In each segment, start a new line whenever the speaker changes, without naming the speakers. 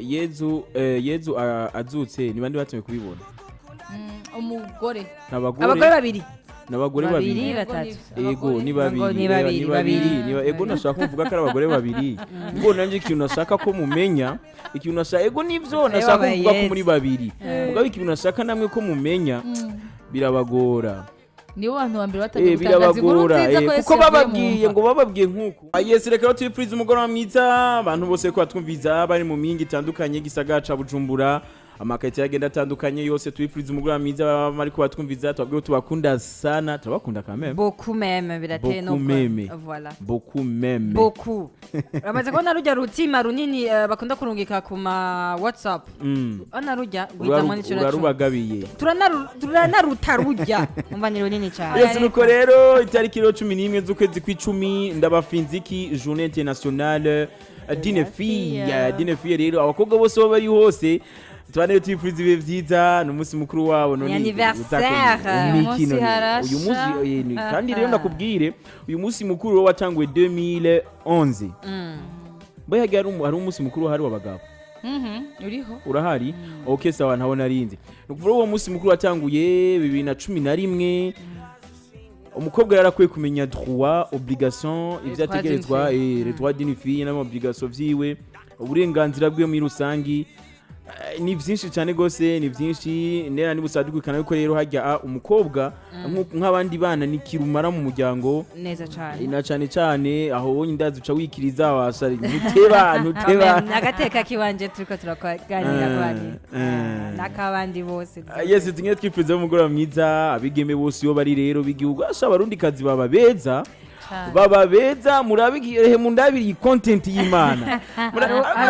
Yezu azutse ni bande batumye kubibona
umugore
abagore babiri
n'abagore babiri
batatu
ego ni babiri ego nashaka kuvuga ko ari abagore babiri ngo nanje ikintu nashaka ko mumenya ikintu nashaka ego nivyo nashaka kuvuga ko muri babiri mugabo ikintu nashaka namwe ko mumenya birabagora
nibo bantu bambere batangiye
birabagora kuko bababwiye nkuko yes reka twipfurize umugoroba mwiza abantu bose ko batwumviza bari mu mingi itandukanye gisagaca Bujumbura amakati yagenda atandukanye yose twipfurize umugoroba mwiza bari ko batwumviza twabwiye tubakunda sana turabakunda kameme
beaucoup même birateye no
voilà beaucoup même
beaucoup amaze ko narujya rutima runini bakunda kurungika ku ma WhatsApp anarujya guhitamo n'icyo
urarubagabiye
turanarutarujya umva ni runini cyane
yes nuko rero itariki 11 z'ukwezi kw'icumi ndabafinziki journée internationale dine fille rero abakobwa bose bari hose tubane twifuriza ibihe byiza n'umunsi mukuru wabo
none anniversaire
uyu munsi kandi rero nakubwire uyu munsi mukuru watanguye 2011 boya hari umunsi mukuru hari wabagabo
uriho
urahari okay sawa ntaho narinze nukuvuga uwo munsi mukuru watanguye 2011 umukobwa yarakwiye kumenya droit obligation ivyo ategerezwa les droits d'une fille n'amobligation vyiwe uburenganzira bwe muri rusangi ni byinshi cyane gose ni byinshi nera nibusadukana yuko rero hajya umukobwa nk'abandi bana ni kirumara mu muryango
neza cyane
ina cyane aho wonye ndazi uca wikiriza wasari ntuteba
nagateka kiwanje turiko turaganira kwani nakabandi bose
yes tinye twifuriza umugoroba mwiza abigeme bose yo bari rero bigihugu asha barundi kazi baba beza murabigirehe mundabiri content y'Imana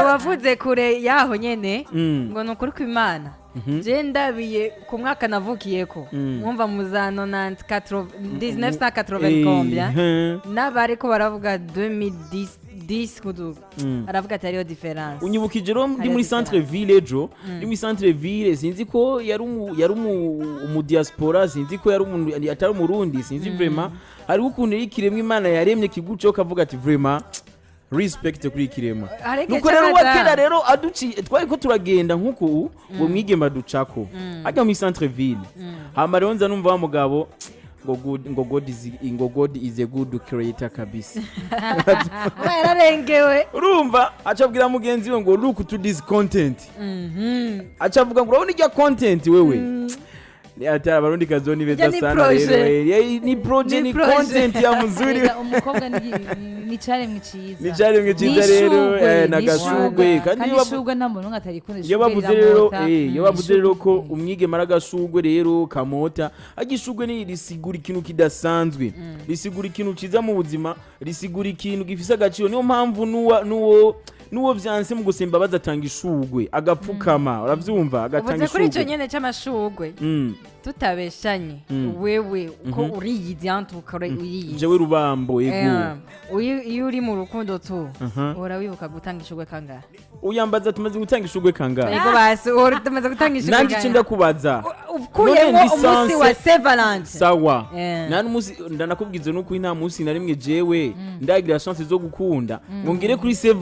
wavuze kure yaho nyene ngo nukuri ko Imana je ndabiye ku mwaka navukiyeko mwumva muzano na 1980 combien nabari ko baravuga 2010 kudu aravuga atari yo difference
unyibukije ro ndi muri centre ville ejo ndi muri centre ville sinzi ko yari umu diaspora sinzi ko yari umuntu atari umurundi sinzi vraiment hari ukuntu ikiremwe Imana yaremye kiguco kavuga ati vraiment respect kuri kirema nuko rero wakera rero aduci twari ko turagenda nkuko uwo mwigema ducako ajya mu centre ville hama rero nza numva wa mugabo ngo God is a good creator kabisa
yararengewe
urumva acabwira mugenzi we ngo look to this content acavuga ngo urabona ijya content wewe ni atara barundi kazoni beza sana rero ni project ni content ya muzuri
umukobwa ni cyare mwikiza
rero nagashugwe
kandi yabashugwe nta muntu ngatari konesha
yabavuze rero ko umwige maragashugwe rero kamota agishugwe ni risigura ikintu kidasanzwe risigura ikintu ciza mu buzima risigura ikintu gifise agaciro niyo mpamvu nuwo vyanse mu gusemba bazatanga ishugwe agapfukama uravyumva agatanga ishugwe
kuri ico nyene c'amashugwe tutabeshanye wewe ko uriyizi antukore uyiyizi
jewe rubambo yego
iyo uri mu rukundo tu ora wibuka gutanga ishugwe kangahe
uyambaza tumaze gutanga ishugwe kangahe
yego basi ora tumaze gutanga ishugwe
kangahe nanje ndakubaza
ukuyemo umunsi wa Saint
sawa nani umunsi ndanakubwiza nuko nta munsi na rimwe jewe ndagira chance zo gukunda ngo ngire kuri Saint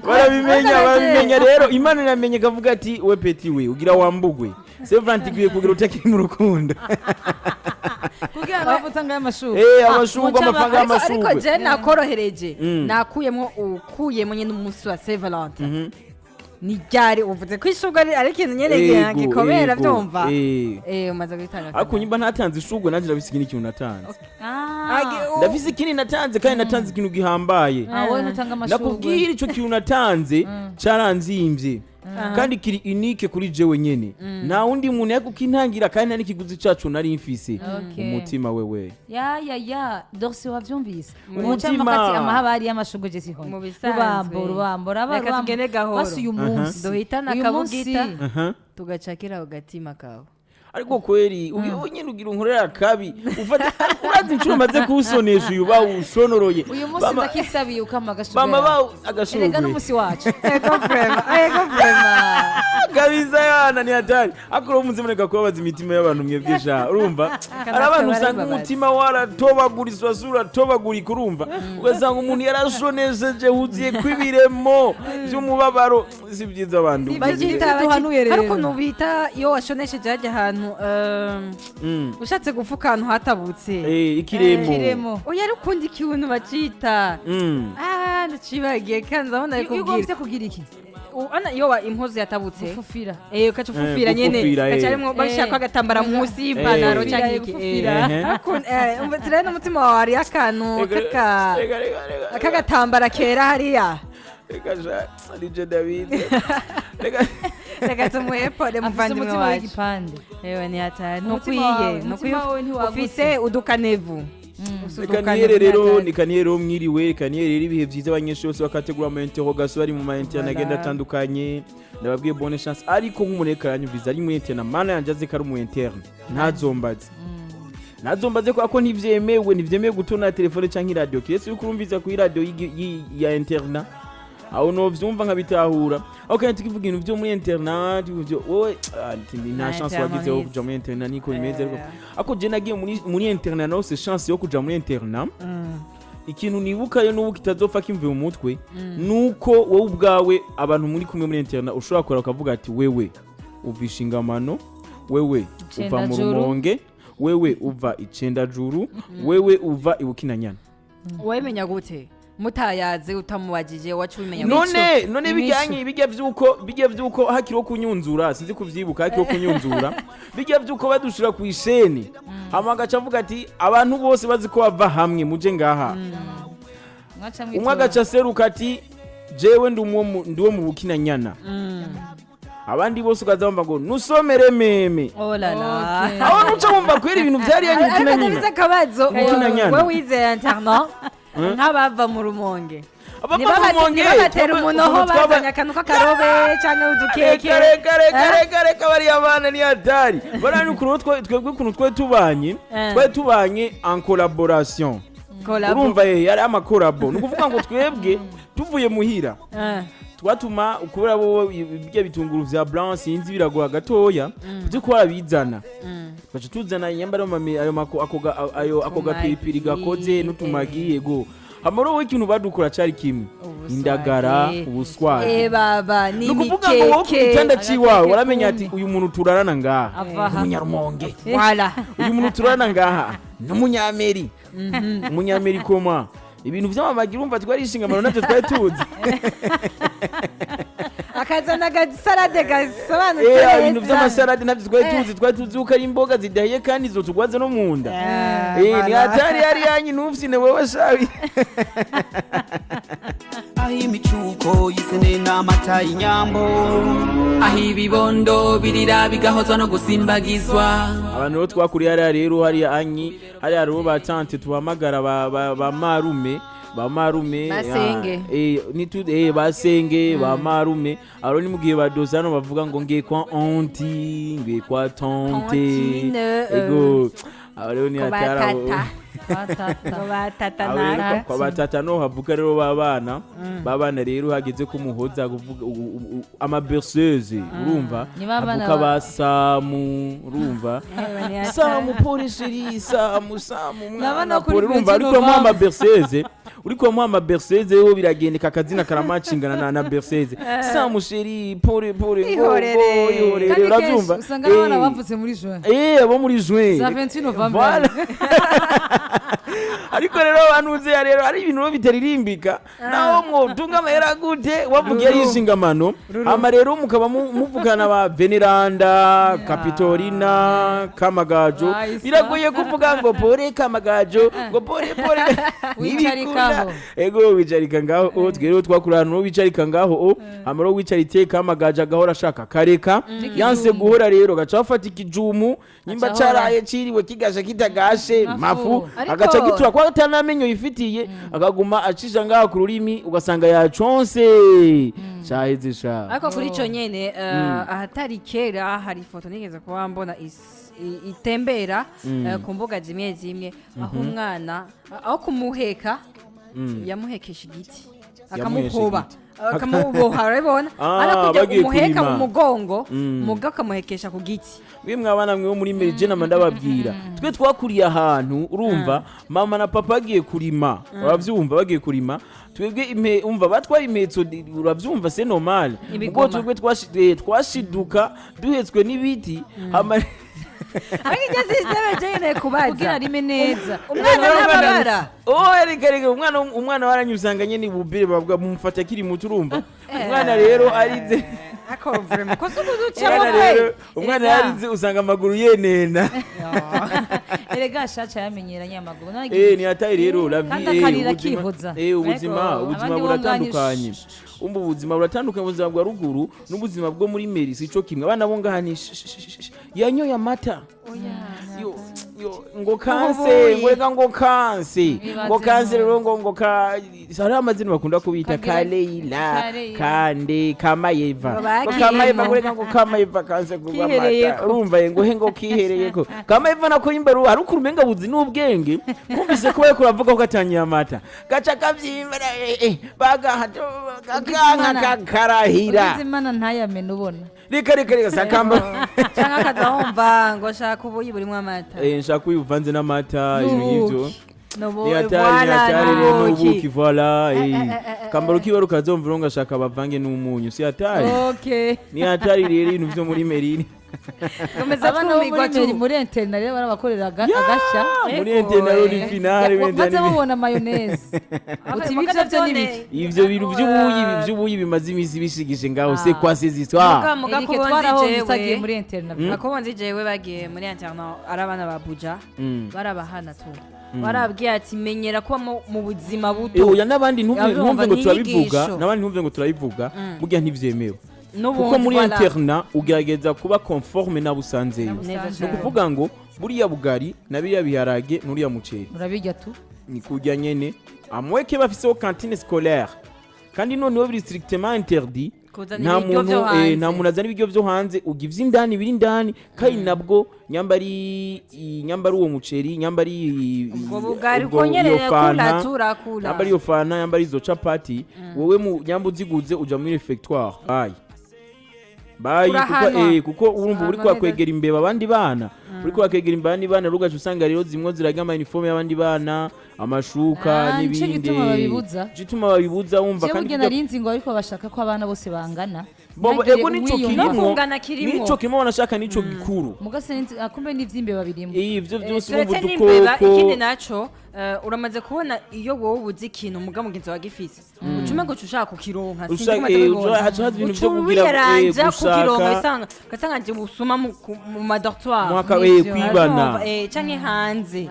barabimenya rero Imana iramenye kavuga ati we peti we ugira wambugwe Saint giye kugira utakiri mu rukundo
kugira n'abutanga y'amashugwe
amashugwe amafanga y'amashugwe
ariko je nakorohereje ukuyemo nyene umunsi wa Saint ni ryari uvuze ko ishugwe ari ikintu nyene gikomera byumva umaze gutanga
ariko nyimba ntatanze ishugwe nanje ndabise ikintu natanze ndafise ikintu natanze kandi natanze ikintu gihambaye nakubwira ico kintu natanze caranzimvye kandi kiri unique kuri jewe nyene nta wundi muntu yakukintangira kandi nari kiguzi cacu nari mfise umutima wewe
ya dorse wavyumvise umutima makati amahabari y'amashugwe je siho rubambo basuye umunsi
dohitana kabugita tugacakira ugatima kawe
ariko kweri nyine ugira unkorera kabi ufata urazi incuro maze kusonesha uyu bawushonoroye
uyu munsi ndakisabiye ukama agashugwe
mama agashugwe
erega n'umusi wacu
ego vrema
kabisa yana ni hatari akoro munze mureka kubabaza imitima y'abantu mwebwe sha urumva ari abantu usanga umutima waratobaguriswa sura tobagurika urumva ugasanga umuntu yarashonesheje huziye kwibiremo by'umubabaro si byiza abantu
ariko nubita iyo washonesheje hajya ahantu ushatse gufuka ahantu hatabutse
ikiremo
oya rukundi ikintu bacita ndacibagiye kandi ndabona
kugira iki
ana iyo impuzu yatabutse
gufufira
ukaca ufufira nyene gacarimo bashaka agatambara munsi y'ipantaro cyangwa iki rero n'umutima wawe ari akantu k'agatambara kera hariya
reka David
reka tumuhepore muvandimwe wacu ewe ni hatari nukwiye ufise udukanevu
Ikiganiro mwiriwe Ikiganiro ibihe byiza abanyeshuri bose bakategura ama interrogation ari mu ma interne agenda atandukanye ndababwiye bonne chance ariko nk'umuneka yanyubiza ari mu interne mana yanjaze kari mu interne ntazombaze ko ako ntivyemewe gutona telefone canke radio kiretse yuko urumviza ku radio ya interne aho no vyumva nkabitahura okay tukivuga ibintu byo muri internet byo wowe nta chance wagize yo kuja muri internet niko bimeze ariko ako je nagiye muri internet naho se chance yo kuja muri internet ikintu nibukayo n'ubu kitazopfa kimve mu mutwe nuko wowe ubwawe abantu muri kumwe muri internet ushobora kora ukavuga ati wewe uvisha ingamano wewe uva mu rumonge wewe uva icendajuru wewe uva ibukinanyana
wemenya gute mutayaze utamubagije wacu bimenya
none bijyanye bijya vyuko hakiriho kunyunzura sinzi kuvyibuka hakiriho kunyunzura bijya vyuko badushira ku isheni amagaca avuga ati abantu bose bazi ko bava hamwe muje ngaha umwe agaca seruka ati jewe ndiwo mu bukinanyana abandi bose ukazamba ngo nusomere meme aho nuca wumva kwera ibintu byari yanyu
biza kabazo we wize internet nk'abava mu rumonge nibabatera umunoho bazanye akantu k'akarobe cyangwa udukeke
reka bariya abana ni hatari barani twebwe ukuntu twari tubanye en collaboration urumva yari amakorabo ni ukuvuga ngo twebwe tuvuye muhira twatuma ukubera bo bijya bitunguru vya blanc sinzi biragoha gatoya byo kwa bizana baje tuzana nyambara ako gapipiri gakoze n'utumagi yego amaro w'ikintu badukura cari kimwe indagara ubuswari
baba ni
mikeke itanda ciwawe waramenya ati uyu muntu turarana ngaha umunyarumonge
wala
uyu muntu turarana ngaha n'umunyameri umunyameri koma ibintu vy'amamagi urumva twarishinga amaro natwe twari tuzi
akazana salade gasobanutse
ibintu vy'amasalade natwe twari tuzi uko ari imboga zidahiye kandi zo tugwaze no munda ni hatari yari yanyu nufsine wewe shawi
ahi imicuko yisene n'amata y'inyambo ahi ibibondo birira bigahozwa no gusimbagizwa
abantu bo twakuriye hariya rero hariya anyi hariya rero batante tuhamagara ba marume basenge ba marume aro ni mugihe badozano bavuga ngo ngiye kwa auntie ngiye kwa tante ego aro ni atara kwa batata no havuga rero babana rero hageze ko muhoza kuvuga ama berceuse urumva avuka basamu urumva samu polisheri samu mwana urumva ariko mu ama berceuse uriko mu ama berceuse ho biragendeka akazina karamacingana na berceuse samu sheri pore ihorere urazumva
usanga abana bavuze muri juin
abo muri juin
17 November
ariko rero banuze rero ari ibintu bitaririmbika naho mwo tunga amahera gute wavugiye yishingamano ama rero mukaba muvugana ba Veneranda Capitolina Kamagajo biragoye kuvuga ngo pore Kamagajo ngo pore
wicarikaho
ego wicarika ngaho twero twakurana no wicarika ngaho amaro wicarite Kamagajo agahora ashaka kareka yanse guhora rero gacafata ikijumu nyimba caraye ciriwe kigasha kitagashe mafu agaca gitura kwa tanamenyo yifitiye akaguma acisha ngaho ku rurimi ugasanga yaconse cyaheze sha
ariko kuri ico nyene ahatari kera hari ifoto nigeze kuba mbona itembera ku mbuga zimwe aho umwana aho kumuheka yamuhekesha igiti akamukoba akamuboha urabibona
bagiye
umuheka
kurima.
mu mugongo muga akamuhekesha ku giti.
mwe mwabana mwe bo muri merije nama ndababwira twe twakuriye ahantu urumva mama na papa bagiye kurima uravyumva bagiye kurima twebwe umva batwaye impetso uravyumva c'est normal ubwo twebwe twashiduka duhetswe n'ibiti
ariko icyo systeme jene kubaza
kugira rime neza
umwana n'ababara
reka umwana waranyusanga nyene bubire babwa mumufata kiri muto urumva umwana rero arize umwana yarize usanga amaguru yenena
erega shacha yamenyeranye amaguru
ni atayi rero la vie ubuzima buratandukanye ubuzima buratandukanye ubuzima bwa ruguru n'ubuzima bwo muri meri sico kimwe abana bo ngahanisha yanyoye amata ngo kanse ngo kanse rero ngo hari amazina bakunda kubita Kaleila Kande Kamayeva ngo Kamayeva kanse kuba amata urumva ngo he ngo kihereyeko Kamayeva nako imberu hari ukurumenga buzi n'ubwenge kumvise ko bariko ravuga ko gatanyiye amata gaca kavyimba bagahato kanka karahira
ubuzima ntayamene ubona
reka sakamba
cyangwa akazahomba ngo shaka ubuyi burimo amata
nshaka uyivanze n'amata ibintu nk'ivyo ni hatari rero n'ubuki voila kambaro kiba rukazomva ronga shaka bavange n'umunyu si hatari ni hatari rero ibintu vyo muri merine
abana bo muri internet rero barabakorera agasha
muri internet rero ni finale
baza babona mayonnaise uti bivyo byo n'ibiki
ivyo bintu vy'ubuyi bimaze imisi bishigije ngaho c'est quoi ces histoires
twaragiye muri internet
akobonzi jewe bagiye muri internet arabana babuja barabahana tu barabwiye ati menyera kuba mu buzima buto
oya n'abandi ntumve ngo turabivuga burya ntivyemewe kuko muri interna ugerageza kuba conforme na busanzeyo no kuvuga ngo buriya bugari na biriya biharage n'uriya muceri
urabijya tu
ni kujya nyene amweke bafiseho cantine scolaire kandi noneho biri strictement interdit nta muntu azana ibiryo vyo hanze ugivye indani biri indani kandi nabwo nyambari uwo muceri nyambari
ubugari konyerere kula
nyambari iyo fana nyambari izo chapati wowe mu nyambu ziguze uja muri refectoire kuko urumva uri kwakwegera imbeba abandi bana uri kwakwegera imbeba bana rugaje usanga rero zimwe ziraga ama uniforme y'abandi bana amashuka n'ibindi gituma babibuza wumva
kandi narinzi ngo ariko bashaka ko abana bose bangana
ego nico kirimo banashaka nico gikuru
mugase akumbe n'ivy'imbeba birimo
ivyo byose urumva udukoko
ikindi naco uramaze kubona iyo wowe ubuze ikintu muga mugenzi wa gifise ucume ngo ushaka kukironka
haca ibintu byo kugira
gushaka gasanga nje busuma mu madortoir
kwibana
canke hanze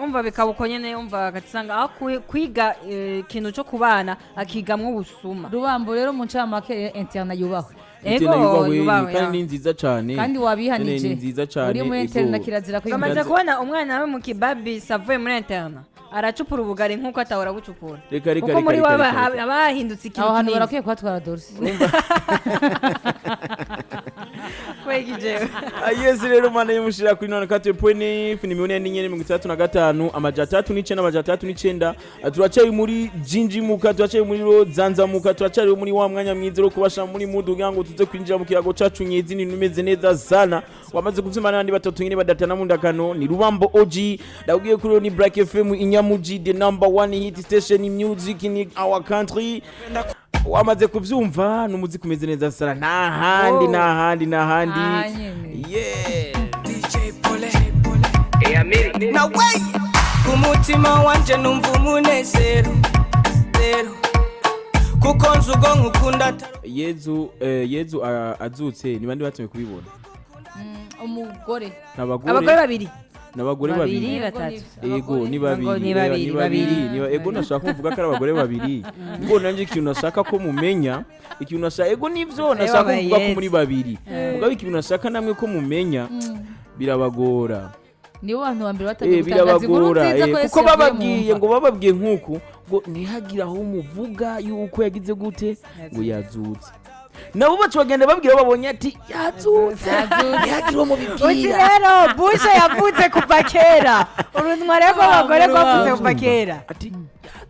umva bikabuko nyene umva gatsanga kwiga ikintu cyo kubana akigamwe ubusuma
rubambo rero mu ncamake internet yubahwe
kandi ni nziza cyane
kandi wabihanije
ni nziza cyane
uri muri internet kirazira ko
bamaze kubona umwana we mu kibabi savuye muri internet aracupura ubugari nkuko atahora bucupura
kuko
muri waba abahindutse ikintu
aho hantu barakwiye kwatwara dorsi
kwegije
ayezi rero mana y'umushira kuri 94.9 ni 435 amaja 39 amaja 39 turacaye muri jinjimuka turacaye muri rozanzamuka turacaye muri wa mwanya mwizero kubasha muri mudu yango tuze kwinjira mu kirago cacu nyezi ni numeze neza sana wamaze kuvyimana nandi batatu nyine badatana mu ndakano ni Rubambo OG ndabwiye kuri ni Black FM Inyamuji the number 1 hit station in music in our country wamaze kuvyumva n'umuziki umeze neza sana nahandi
DJ Pole na way kumutima wanje numva umunezero kuko nzugo nkukunda
yezu azutse ni bandi batumye kubibona
umugore
abagore babiri
n'abagore babiri
batatu
ego ni babiri ego nashaka kuvuga ko ari abagore babiri ngo nanje ikintu nashaka ko mumenya ikintu nashaka ego nivyo nashaka kuvuga ko muri babiri mugabo ikintu nashaka namwe ko mumenya birabagora
ni abantu bambere batagiye
birabagora kuko bababwiye nkuko ngo nihagira aho umuvuga yuko yagize gute ngo yazutse nabo bacu bagenda babwira babonye ati yazutse yagira mu bibwira
rero bushe yavutse kuva kera urunwa rego abagore rwavuze kuva kera
ati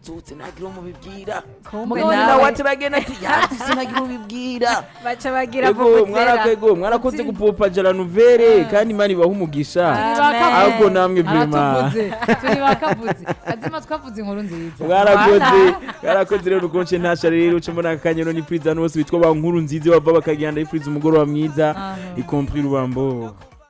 yaratutse nagira umubibwira
Kumbe
nawe
nawe
waturagenda ati yaratutse nagira umubibwira
baca bagira
ego
vuvuzera
mwarakoze gupopaja la nouvelle kandi imana ibaha umugisha ahubwo namwe vrema
turi bakavuze azima twavuze inkuru nziza
mwarakoze rero ukonce ntasha rero uce mbona akanyero ni Friza nose bitwa ba nkuru nziza bava bakagenda ifuriza umugoroba mwiza y compris Rubambo.